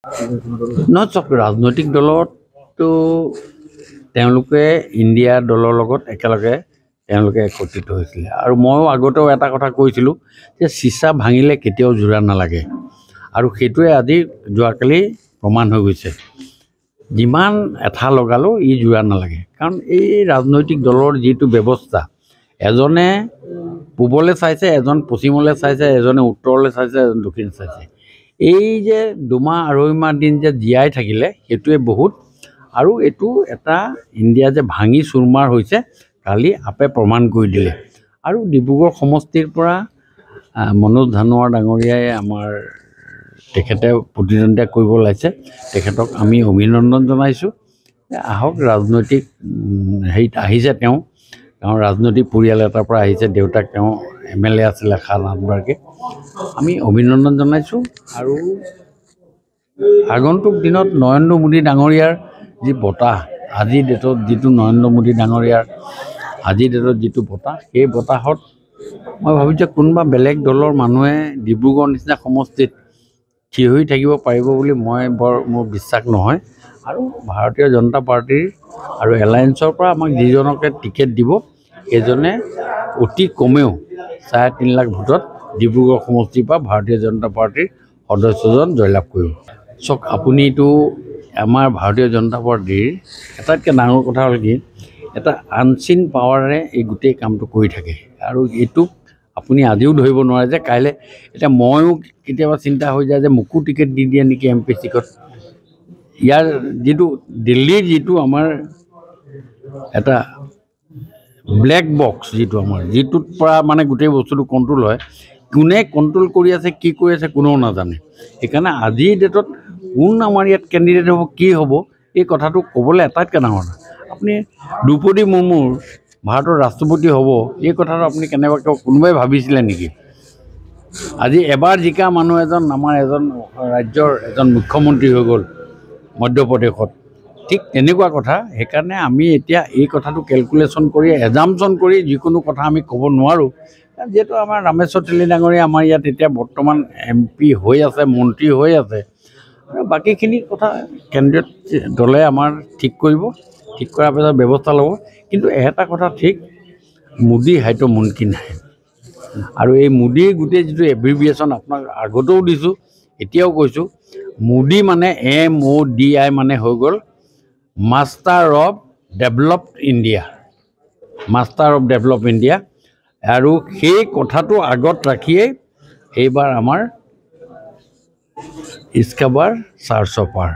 নহয় চব ৰাজনৈতিক দলতো তেওঁলোকে ইণ্ডিয়া দলৰ লগত একেলগে তেওঁলোকে একত্ৰিত হৈছিলে আৰু ময়ো আগতেও এটা কথা কৈছিলোঁ যে চিচা ভাঙিলে কেতিয়াও যোৰা নালাগে আৰু সেইটোৱে আজি যোৱাকালি প্ৰমাণ হৈ গৈছে যিমান এঠা লগালেও ই যোৰা নালাগে কাৰণ এই ৰাজনৈতিক দলৰ যিটো ব্যৱস্থা এজনে পূবলৈ চাইছে এজন পশ্চিমলৈ চাইছে এজনে উত্তৰলৈ চাইছে এজন দক্ষিণ চাইছে এই যে দুমাহ আঢ়ৈ মাহ দিন যে জীয়াই থাকিলে সেইটোৱে বহুত আৰু এইটো এটা ইণ্ডিয়া যে ভাঙি চুৰমাৰ হৈছে কালি আপে প্ৰমাণ কৰি দিলে আৰু ডিব্ৰুগড় সমষ্টিৰ পৰা মনোজ ধানোৱাৰ ডাঙৰীয়াই আমাৰ তেখেতে প্ৰতিদ্বন্দ্বিতা কৰিব ওলাইছে তেখেতক আমি অভিনন্দন জনাইছোঁ আহক ৰাজনৈতিক হেৰিত আহিছে তেওঁ ৰাজনৈতিক পৰিয়াল এটাৰ পৰা আহিছে দেউতাক তেওঁ MLA আছিলে 7-8বাৰকৈ আমি অভিনন্দন জনাইছোঁ আৰু আগন্তুক দিনত নৰেন্দ্ৰ মোদী ডাঙৰীয়াৰ যি বঁটা আজিৰ ডেটত যিটো নৰেন্দ্ৰ মোদী ডাঙৰীয়াৰ আজিৰ ডেটত যিটো বঁটা সেই বঁটাহত মই ভাবিছোঁ কোনোবা বেলেগ দলৰ মানুহে ডিব্ৰুগড় নিচিনা সমষ্টিত থিয় হৈ থাকিব পাৰিব বুলি মোৰ বিশ্বাস নহয় আৰু ভাৰতীয় জনতা পাৰ্টিৰ আৰু এলায়েন্সৰ পৰা আমাক যিজনকে টিকেট দিব সেইজনে অতি কমেও 3.5 লাখ ভোটত ডিব্ৰুগড় সমষ্টিৰ পৰা ভাৰতীয় জনতা পাৰ্টিৰ সদস্যজন জয়লাভ কৰিব চাওক আপুনিতো আমাৰ ভাৰতীয় জনতা পাৰ্টিৰ এটাতকৈ ডাঙৰ কথা হ'ল কি এটা আনচিন পাৱাৰে এই গোটেই কামটো কৰি থাকে আৰু এইটোক আপুনি আজিও ধৰিব নোৱাৰে যে কাইলৈ এতিয়া ময়ো কেতিয়াবা চিন্তা হৈ যায় যে মোকো টিকেট দি দিয়ে নেকি MP টিকট ইয়াৰ যিটো দিল্লীৰ যিটো আমাৰ এটা ব্লেক বক্স যিটো আমাৰ যিটোৰ পৰা মানে গোটেই বস্তুটো কণ্ট্ৰল হয় কোনে কণ্ট্ৰল কৰি আছে কি কৰি আছে কোনেও নাজানে সেইকাৰণে আজিৰ ডেটত কোন আমাৰ ইয়াত কেণ্ডিডেট হ'ব কি হ'ব এই কথাটো ক'বলৈ এটাতকৈ ডাঙৰ আপুনি দ্ৰৌপদী মুৰ্মুৰ ভাৰতৰ ৰাষ্ট্ৰপতি হ'ব এই কথাটো আপুনি কেনেবাকৈ কোনোবাই ভাবিছিলে নেকি আজি এবাৰ জিকা মানুহ এজন আমাৰ এজন ৰাজ্যৰ এজন মুখ্যমন্ত্ৰী হৈ গ'ল মধ্যপ্ৰদেশত ঠিক তেনেকুৱা কথা সেইকাৰণে আমি এতিয়া এই কথাটো কেলকুলেশ্যন কৰি এজাম্পশ্যন কৰি যিকোনো কথা আমি ক'ব নোৱাৰোঁ যিহেতু আমাৰ ৰামেশ্বৰ তেলী ডাঙৰীয়া আমাৰ ইয়াত এতিয়া বৰ্তমান MP হৈ আছে মন্ত্ৰী হৈ আছে আৰু বাকীখিনি কথা কেন্দ্ৰীয় দলে আমাৰ ঠিক কৰিব ঠিক কৰাৰ পিছত ব্যৱস্থা ল'ব কিন্তু এটা কথা ঠিক মোদী হাইতো মুমকিন নাই আৰু এই মোদীৰ গোটেই যিটো এব্ৰিভিয়েশ্যন আপোনাক আগতেও দিছোঁ এতিয়াও কৈছোঁ মোদী মানে MODI মানে হৈ গ'ল master of developed India master of develop India আৰু সেই কথাটো আগত ৰাখিয়েই এইবাৰ আমাৰ ইস্কাবাৰ চাৰ্চ অফাৰ